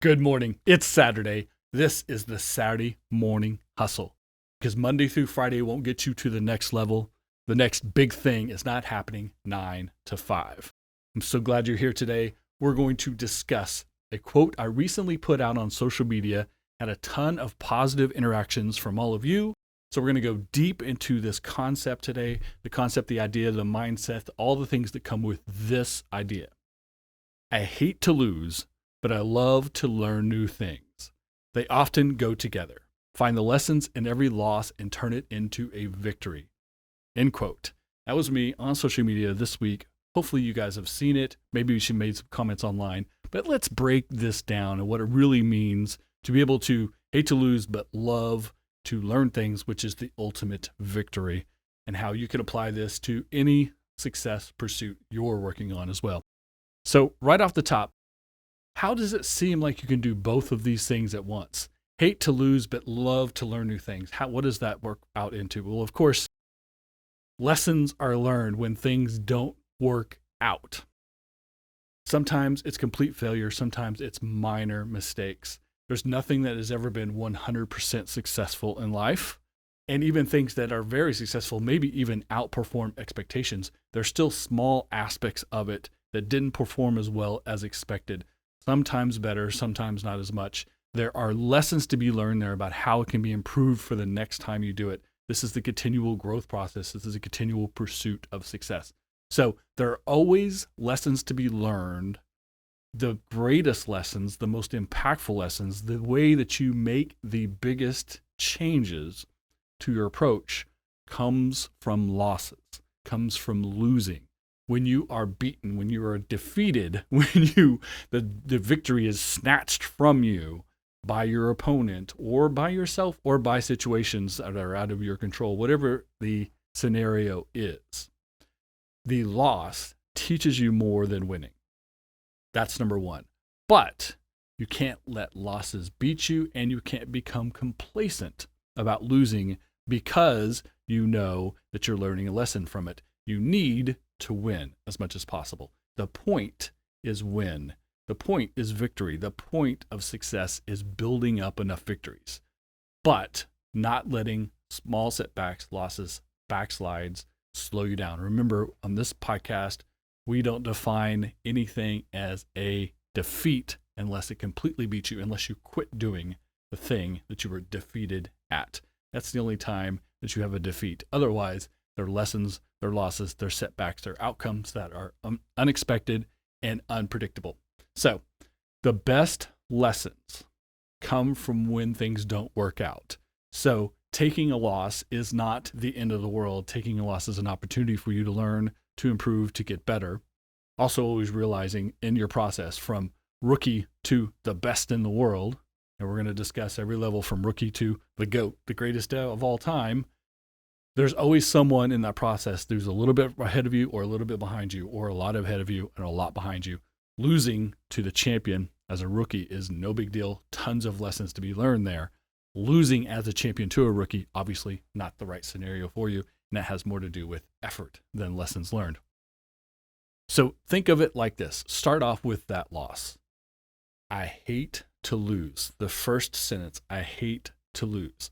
Good morning. It's Saturday. This is the Saturday morning hustle because Monday through Friday won't get you to the next level. The next big thing is not happening 9 to 5. I'm so glad you're here today. We're going to discuss a quote I recently put out on social media, had a ton of positive interactions from all of you. So we're going to go deep into this concept today, the concept, the idea, the mindset, all the things that come with this idea. I hate to lose, but I love to learn new things. They often go together. Find the lessons in every loss and turn it into a victory. End quote. That was me on social media this week. Hopefully you guys have seen it. Maybe she made some comments online. But let's break this down and what it really means to be able to hate to lose, but love to learn things, which is the ultimate victory, and how you can apply this to any success pursuit you're working on as well. So right off the top, how does it seem like you can do both of these things at once? Hate to lose, but love to learn new things. What does that work out into? Well, of course, lessons are learned when things don't work out. Sometimes it's complete failure. Sometimes it's minor mistakes. There's nothing that has ever been 100% successful in life. And even things that are very successful, maybe even outperform expectations, there's still small aspects of it that didn't perform as well as expected. Sometimes better, sometimes not as much. There are lessons to be learned there about how it can be improved for the next time you do it. This is the continual growth process. This is a continual pursuit of success. So there are always lessons to be learned. The greatest lessons, the most impactful lessons, the way that you make the biggest changes to your approach comes from losses, comes from losing. When you are beaten, when you are defeated, when the victory is snatched from you by your opponent or by yourself or by situations that are out of your control, whatever the scenario is, the loss teaches you more than winning. That's number one. But you can't let losses beat you, and you can't become complacent about losing because you know that you're learning a lesson from it. You need to win as much as possible. The point is win. The point is victory. The point of success is building up enough victories, but not letting small setbacks, losses, backslides slow you down. Remember, on this podcast, we don't define anything as a defeat unless it completely beats you, unless you quit doing the thing that you were defeated at. That's the only time that you have a defeat. Otherwise, there are lessons, there are losses, there are setbacks, there are outcomes that are unexpected and unpredictable. So the best lessons come from when things don't work out. So taking a loss is not the end of the world. Taking a loss is an opportunity for you to learn, to improve, to get better. Also always realizing in your process from rookie to the best in the world, and we're going to discuss every level from rookie to the GOAT, the greatest of all time, there's always someone in that process who's a little bit ahead of you or a little bit behind you or a lot ahead of you and a lot behind you. Losing to the champion as a rookie is no big deal. Tons of lessons to be learned there. Losing as a champion to a rookie, obviously not the right scenario for you. And that has more to do with effort than lessons learned. So think of it like this. Start off with that loss. I hate to lose. The first sentence, I hate to lose.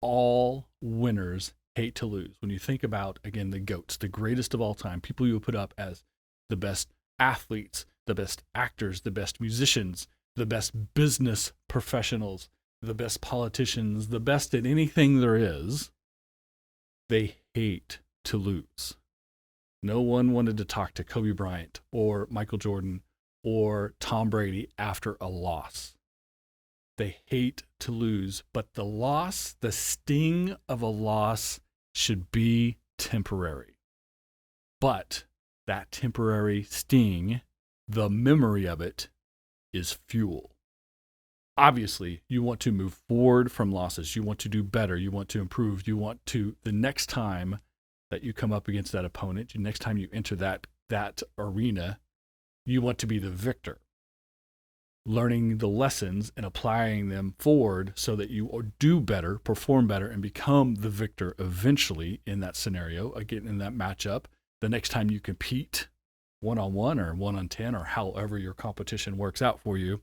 All winners hate to lose. When you think about, again, the GOATs, the greatest of all time, people you would put up as the best athletes, the best actors, the best musicians, the best business professionals, the best politicians, the best at anything there is, they hate to lose. No one wanted to talk to Kobe Bryant or Michael Jordan or Tom Brady after a loss. They hate to lose, but the loss, the sting of a loss should be temporary. But that temporary sting, the memory of it, is fuel. Obviously, you want to move forward from losses. You want to do better. You want to improve. You want to, the next time that you come up against that opponent, the next time you enter that arena, you want to be the victor. Learning the lessons and applying them forward so that you do better, perform better, and become the victor eventually in that scenario, again, in that matchup. The next time you compete 1-on-1 or 1-on-10 or however your competition works out for you,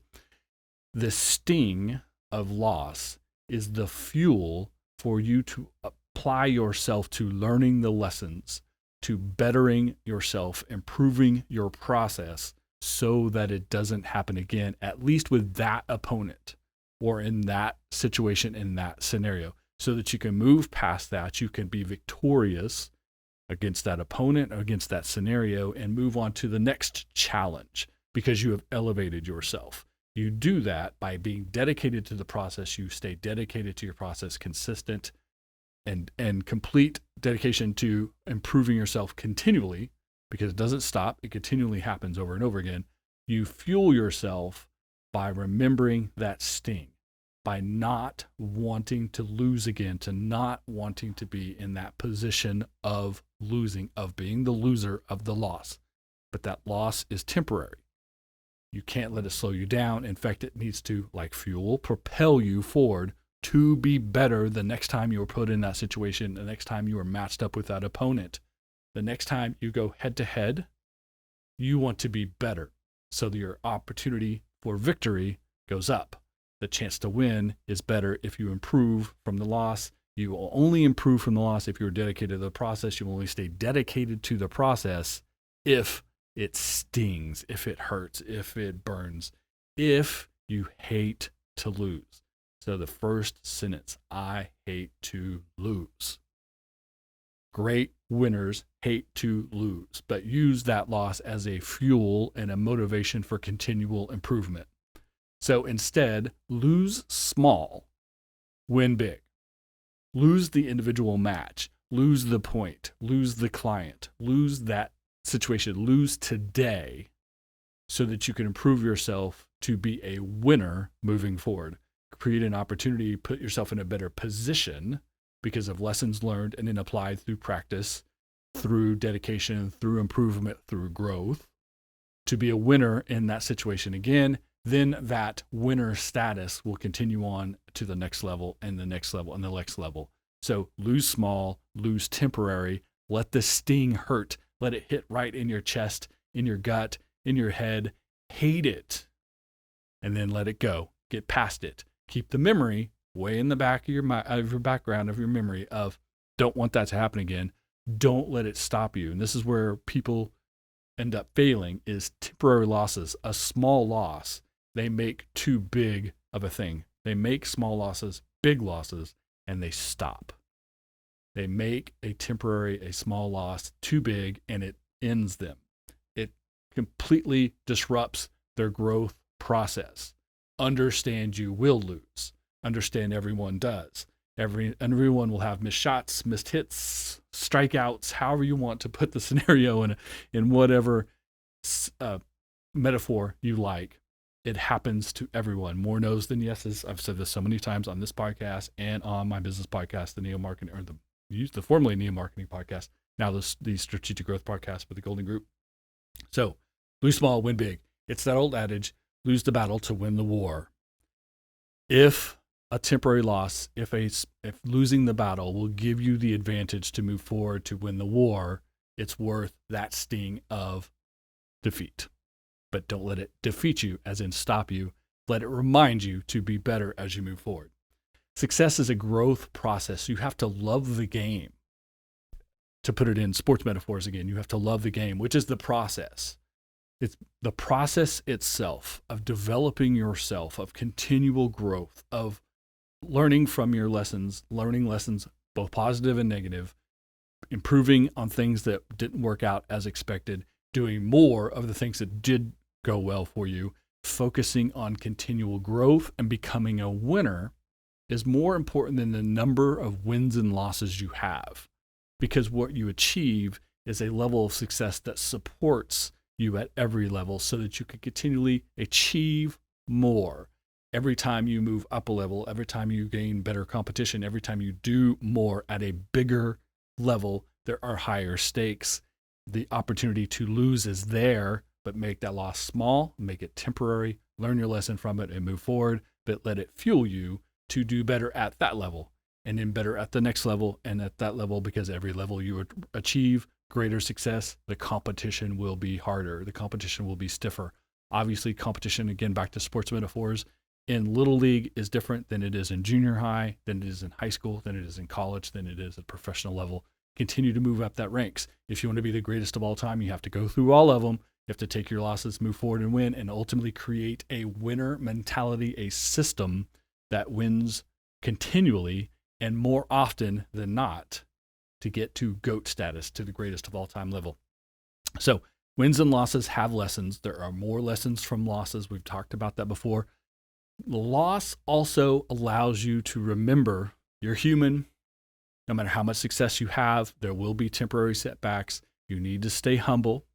The sting of loss is the fuel for you to apply yourself to learning the lessons, to bettering yourself, improving your process so that it doesn't happen again, at least with that opponent or in that situation, in that scenario, so that you can move past that. You can be victorious against that opponent, against that scenario, and move on to the next challenge because you have elevated yourself. You do that by being dedicated to the process. You stay dedicated to your process, consistent and complete dedication to improving yourself continually, because it doesn't stop. It continually happens over and over again. You fuel yourself by remembering that sting, by not wanting to lose again, to not wanting to be in that position of losing, of being the loser of the loss. But that loss is temporary. You can't let it slow you down. In fact, it needs to, like fuel, propel you forward to be better the next time you are put in that situation, the next time you are matched up with that opponent. The next time you go head to head, you want to be better so that your opportunity for victory goes up. The chance to win is better if you improve from the loss. You will only improve from the loss if you're dedicated to the process. You will only stay dedicated to the process if it stings, if it hurts, if it burns, if you hate to lose. So the first sentence, I hate to lose. Great winners hate to lose, but use that loss as a fuel and a motivation for continual improvement. So instead, lose small, win big. Lose the individual match, lose the point, lose the client, lose that situation, lose today so that you can improve yourself to be a winner moving forward. Create an opportunity, put yourself in a better position because of lessons learned and then applied through practice, through dedication, through improvement, through growth, to be a winner in that situation again. Then that winner status will continue on to the next level and the next level and the next level. So lose small, lose temporary, let the sting hurt, let it hit right in your chest, in your gut, in your head, hate it, and then let it go, get past it. Keep the memory way in the back of your background of your memory of don't want that to happen again. Don't let it stop you. And this is where people end up failing is temporary losses. A small loss, they make too big of a thing. They make small losses, big losses, and they stop. They make a small loss too big and it ends them. It completely disrupts their growth process. Understand you will lose. Understand everyone does. Everyone will have missed shots, missed hits, strikeouts, however you want to put the scenario in whatever metaphor you like. It happens to everyone. More no's than yeses. I've said this so many times on this podcast and on my business podcast, the Neo Marketing, or the formerly Neo Marketing podcast, now the Strategic Growth podcast with the Golden Group. So lose small, win big. It's that old adage, lose the battle to win the war. If a temporary loss, if losing the battle will give you the advantage to move forward to win the war, it's worth that sting of defeat. But don't let it defeat you, as in stop you. Let it remind you to be better as you move forward. Success is a growth process. You have to love the game. To put it in sports metaphors again, you have to love the game, which is the process. It's the process itself of developing yourself, of continual growth, of learning from your lessons, learning lessons, both positive and negative, improving on things that didn't work out as expected, doing more of the things that did go well for you, focusing on continual growth and becoming a winner is more important than the number of wins and losses you have, because what you achieve is a level of success that supports you at every level so that you can continually achieve more. Every time you move up a level, every time you gain better competition, every time you do more at a bigger level, there are higher stakes. The opportunity to lose is there, but make that loss small, make it temporary, learn your lesson from it and move forward, but let it fuel you to do better at that level and then better at the next level and at that level, because every level you achieve greater success, the competition will be harder. The competition will be stiffer. Obviously, competition, again, back to sports metaphors, in Little League is different than it is in junior high, than it is in high school, than it is in college, than it is at professional level. Continue to move up that ranks. If you want to be the greatest of all time, you have to go through all of them. You have to take your losses, move forward and win, and ultimately create a winner mentality, a system that wins continually and more often than not to get to GOAT status, to the greatest of all time level. So wins and losses have lessons. There are more lessons from losses. We've talked about that before. Loss also allows you to remember you're human. No matter how much success you have, there will be temporary setbacks. You need to stay humble,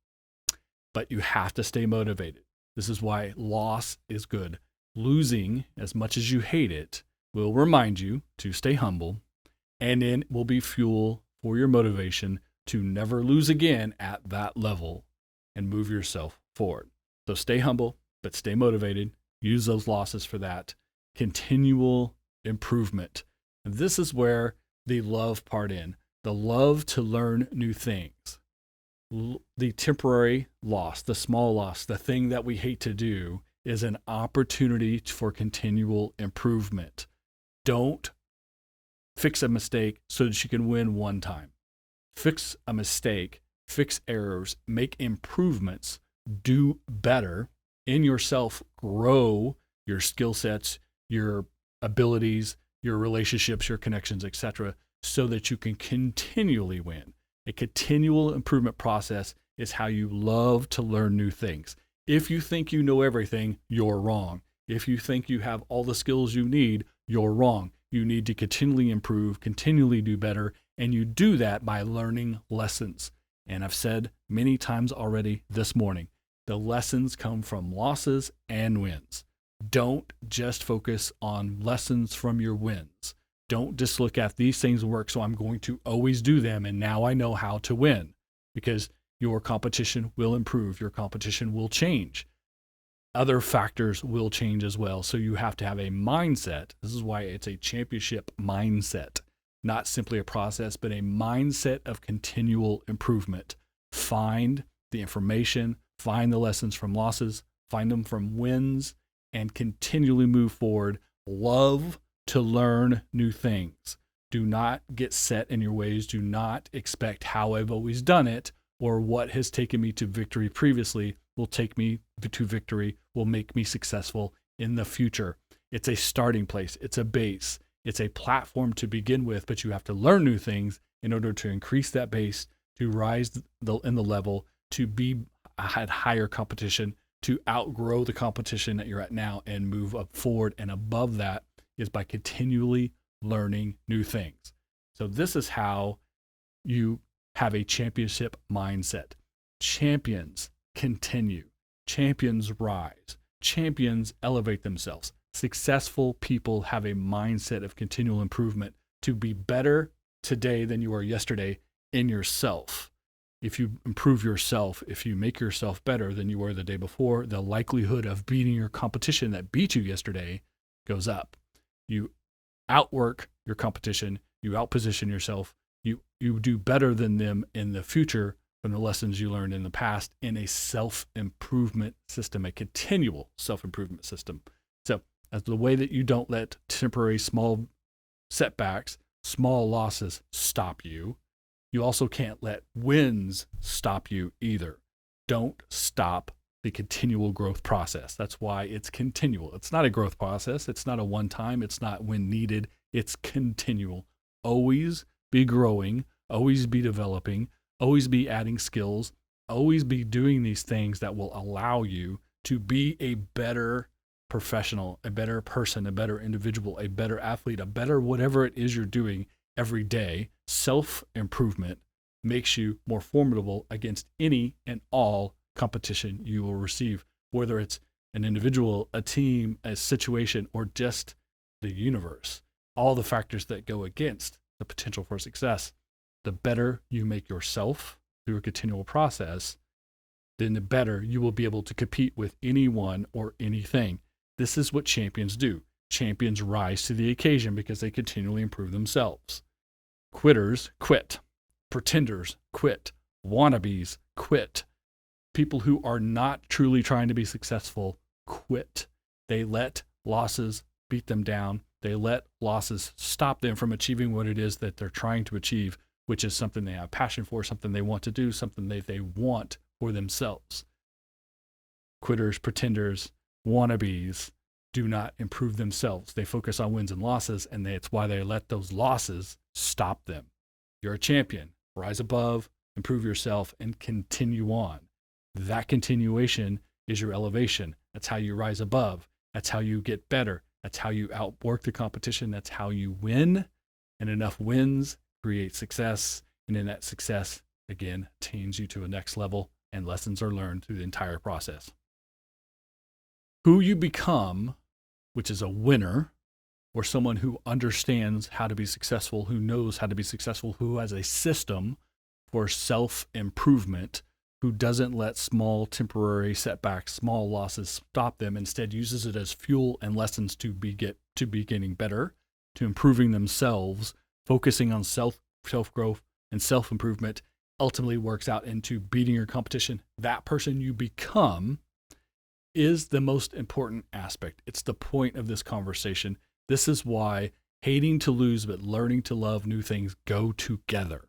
but you have to stay motivated. This is why loss is good. Losing, as much as you hate it, will remind you to stay humble, and then will be fuel for your motivation to never lose again at that level and move yourself forward. So stay humble, but stay motivated. Use those losses for that continual improvement. And this is where the love part in, the love to learn new things. The temporary loss, the small loss, the thing that we hate to do is an opportunity for continual improvement. Don't fix a mistake so that you can win one time. Fix a mistake, fix errors, make improvements, do better in yourself, grow your skill sets, your abilities, your relationships, your connections, etc., so that you can continually win. A continual improvement process is how you love to learn new things. If you think you know everything, you're wrong. If you think you have all the skills you need, you're wrong. You need to continually improve, continually do better, and you do that by learning lessons. And I've said many times already this morning, the lessons come from losses and wins. Don't just focus on lessons from your wins. Don't just look at these things work, so I'm going to always do them, and now I know how to win, because your competition will improve. Your competition will change. Other factors will change as well. So you have to have a mindset. This is why it's a championship mindset, not simply a process, but a mindset of continual improvement. Find the information, find the lessons from losses, find them from wins, and continually move forward. Love to learn new things. Do not get set in your ways. Do not expect how I've always done it, or what has taken me to victory previously will take me to victory, will make me successful in the future. It's a starting place. It's a base. It's a platform to begin with, but you have to learn new things in order to increase that base, to rise in the level, to be at higher competition, to outgrow the competition that you're at now and move up forward. And above that is by continually learning new things. So this is how you have a championship mindset. Champions continue. Champions rise. Champions elevate themselves. Successful people have a mindset of continual improvement to be better today than you were yesterday in yourself. If you improve yourself, if you make yourself better than you were the day before, the likelihood of beating your competition that beat you yesterday goes up. You outwork your competition. You outposition yourself. You do better than them in the future from the lessons you learned in the past in a self-improvement system, a continual self-improvement system. So as the way that you don't let temporary small setbacks, small losses stop you, you also can't let wins stop you either. Don't stop the continual growth process. That's why it's continual. It's not a growth process. It's not a one-time. It's not when needed. It's continual. Always be growing, always be developing, always be adding skills, always be doing these things that will allow you to be a better professional, a better person, a better individual, a better athlete, a better whatever it is you're doing every day. Self-improvement makes you more formidable against any and all competition you will receive, whether it's an individual, a team, a situation, or just the universe. All the factors that go against the potential for success. The better you make yourself through a continual process, then the better you will be able to compete with anyone or anything. This is what champions do. Champions rise to the occasion because they continually improve themselves. Quitters quit. Pretenders quit. Wannabes quit. People who are not truly trying to be successful quit. They let losses beat them down. They let losses stop them from achieving what it is that they're trying to achieve, which is something they have passion for, something they want to do, something they want for themselves. Quitters, pretenders, wannabes do not improve themselves. They focus on wins and losses, and it's why they let those losses stop them. You're a champion. Rise above, improve yourself, and continue on. That continuation is your elevation. That's how you rise above. That's how you get better. That's how you outwork the competition. That's how you win. And enough wins create success. And in that success, again, attains you to a next level, and lessons are learned through the entire process. Who you become, which is a winner, or someone who understands how to be successful, who knows how to be successful, who has a system for self-improvement, who doesn't let small temporary setbacks, small losses stop them, instead uses it as fuel and lessons to be getting better, to improving themselves, focusing on self-growth and self-improvement, ultimately works out into beating your competition. That person you become is the most important aspect. It's the point of this conversation. This is why hating to lose but learning to love new things go together,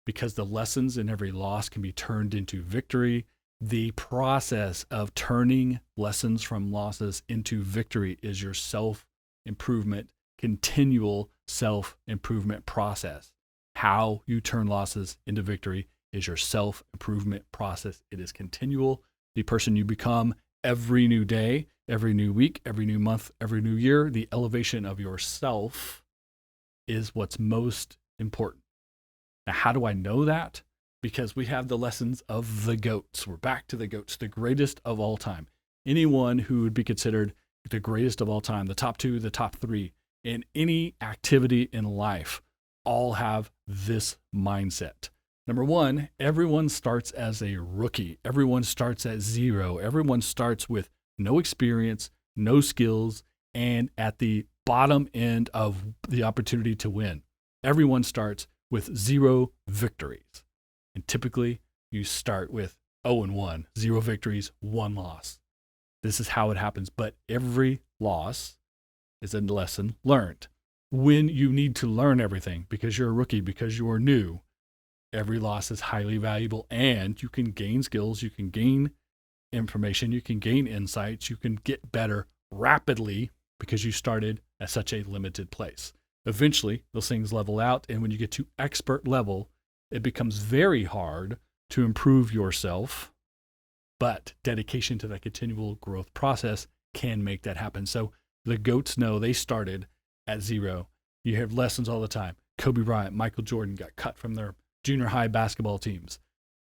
because the lessons in every loss can be turned into victory. The process of turning lessons from losses into victory is your self-improvement, continual self-improvement process. How you turn losses into victory is your self-improvement process. It is continual. The person you become every new day, every new week, every new month, every new year, the elevation of yourself is what's most important. Now, how do I know that? Because we have the lessons of the GOATs. We're back to the GOATs, the greatest of all time. Anyone who would be considered the greatest of all time, the top two, the top three, in any activity in life, all have this mindset. Number one, everyone starts as a rookie. Everyone starts at zero. Everyone starts with no experience, no skills, and at the bottom end of the opportunity to win. Everyone starts with 0 victories. And typically you start with 0-1, 0 victories, 1 loss. This is how it happens. But every loss is a lesson learned. When you need to learn everything because you're a rookie, because you are new, every loss is highly valuable, and you can gain skills, you can gain information, you can gain insights, you can get better rapidly because you started at such a limited place. Eventually, those things level out, and when you get to expert level, it becomes very hard to improve yourself, but dedication to that continual growth process can make that happen. So the GOATs know they started at 0. You have lessons all the time. Kobe Bryant, Michael Jordan got cut from their junior high basketball teams.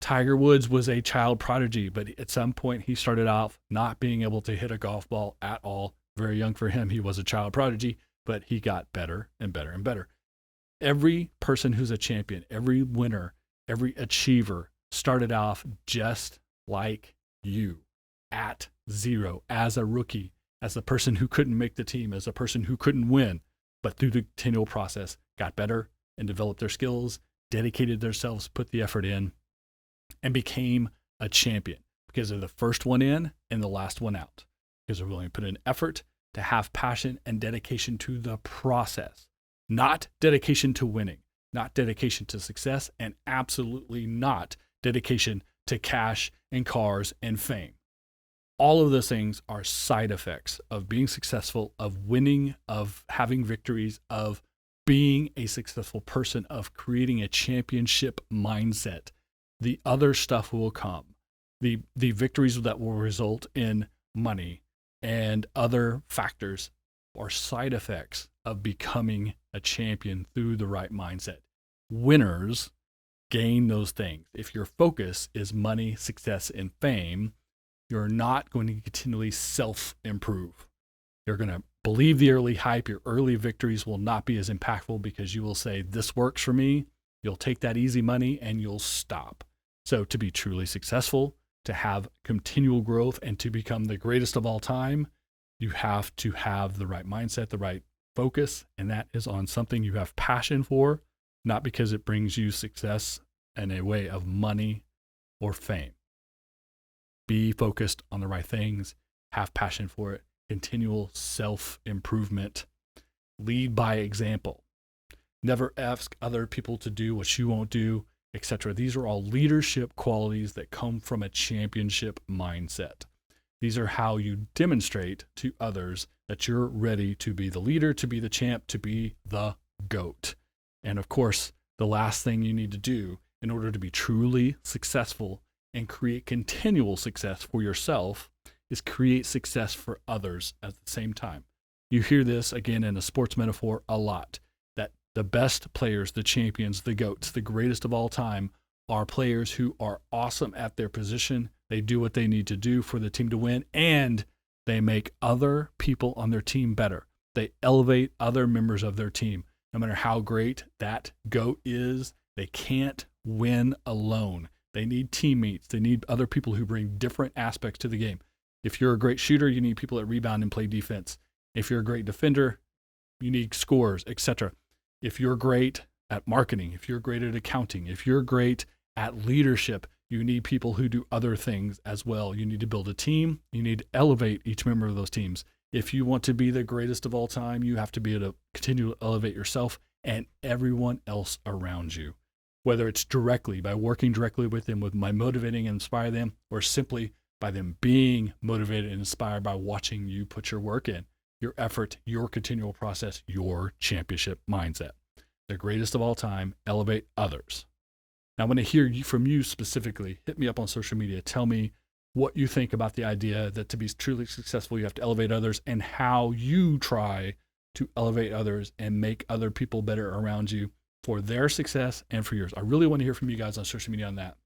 Tiger Woods was a child prodigy, but at some point he started off not being able to hit a golf ball at all. Very young for him. He was a child prodigy, but he got better and better and better. Every person who's a champion, every winner, every achiever started off just like you, at 0, as a rookie, as a person who couldn't make the team, as a person who couldn't win, but through the continual process got better and developed their skills, dedicated themselves, put the effort in, and became a champion because they're the first one in and the last one out, because they're willing to put in effort, to have passion and dedication to the process, not dedication to winning, not dedication to success, and absolutely not dedication to cash and cars and fame. All of those things are side effects of being successful, of winning, of having victories, of being a successful person, of creating a championship mindset. The other stuff will come. The victories that will result in money and other factors are side effects of becoming a champion through the right mindset. Winners gain those things. If your focus is money, success, and fame, you're not going to continually self-improve. You're going to believe the early hype. Your early victories will not be as impactful because you will say, this works for me. You'll take that easy money and you'll stop. So to be truly successful, to have continual growth, and to become the greatest of all time, you have to have the right mindset, the right focus, and that is on something you have passion for, not because it brings you success in a way of money or fame. Be focused on the right things, have passion for it, continual self-improvement. Lead by example. Never ask other people to do what you won't do, etc. These are all leadership qualities that come from a championship mindset. These are how you demonstrate to others that you're ready to be the leader, to be the champ, to be the GOAT. And of course, the last thing you need to do in order to be truly successful and create continual success for yourself is create success for others at the same time. You hear this again in a sports metaphor a lot, that the best players, the champions, the GOATs, the greatest of all time are players who are awesome at their position. They do what they need to do for the team to win, and they make other people on their team better. They elevate other members of their team. No matter how great that GOAT is, they can't win alone. They need teammates. They need other people who bring different aspects to the game. If you're a great shooter, you need people that rebound and play defense. If you're a great defender, you need scorers, etc. If you're great at marketing, if you're great at accounting, if you're great at leadership, you need people who do other things as well. You need to build a team. You need to elevate each member of those teams. If you want to be the greatest of all time, you have to be able to continue to elevate yourself and everyone else around you. Whether it's directly by working directly with them, by motivating and inspire them, or simply by them being motivated and inspired by watching you put your work in, your effort, your continual process, your championship mindset. The greatest of all time, elevate others. Now, I want to hear from you specifically. Hit me up on social media. Tell me what you think about the idea that to be truly successful, you have to elevate others, and how you try to elevate others and make other people better around you for their success and for yours. I really want to hear from you guys on social media on that.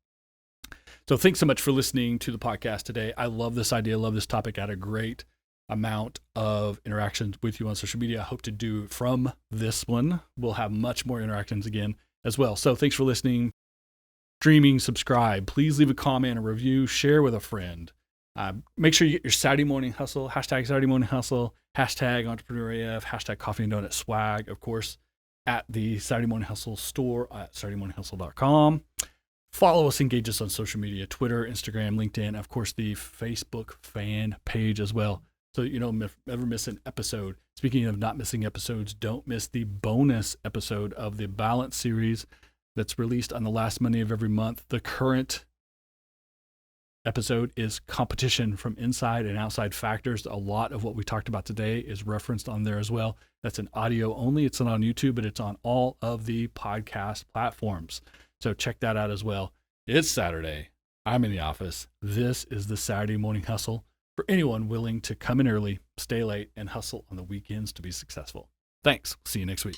So thanks so much for listening to the podcast today. I love this idea. I love this topic. I had a great amount of interactions with you on social media. I hope to do from this one. We'll have much more interactions again as well. So thanks for listening. Streaming, subscribe. Please leave a comment, a review, share with a friend. Make sure you get your Saturday morning hustle, hashtag Saturday morning hustle, hashtag entrepreneur AF, hashtag coffee and donut swag, of course, at the Saturday morning hustle store at SaturdayMorningHustle.com. Follow us, engage us on social media, Twitter, Instagram, LinkedIn, of course, the Facebook fan page as well, so that you don't ever miss an episode. Speaking of not missing episodes, don't miss the bonus episode of the Balance series that's released on the last Monday of every month. The current episode is competition from inside and outside factors. A lot of what we talked about today is referenced on there as well. That's an audio only. It's not on YouTube, but it's on all of the podcast platforms. So check that out as well. It's Saturday. I'm in the office. This is the Saturday morning hustle for anyone willing to come in early, stay late, and hustle on the weekends to be successful. Thanks. See you next week.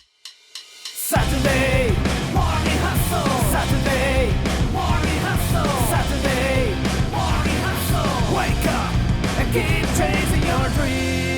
Saturday morning hustle. Saturday morning hustle. Saturday morning hustle. Wake up and keep chasing your dreams.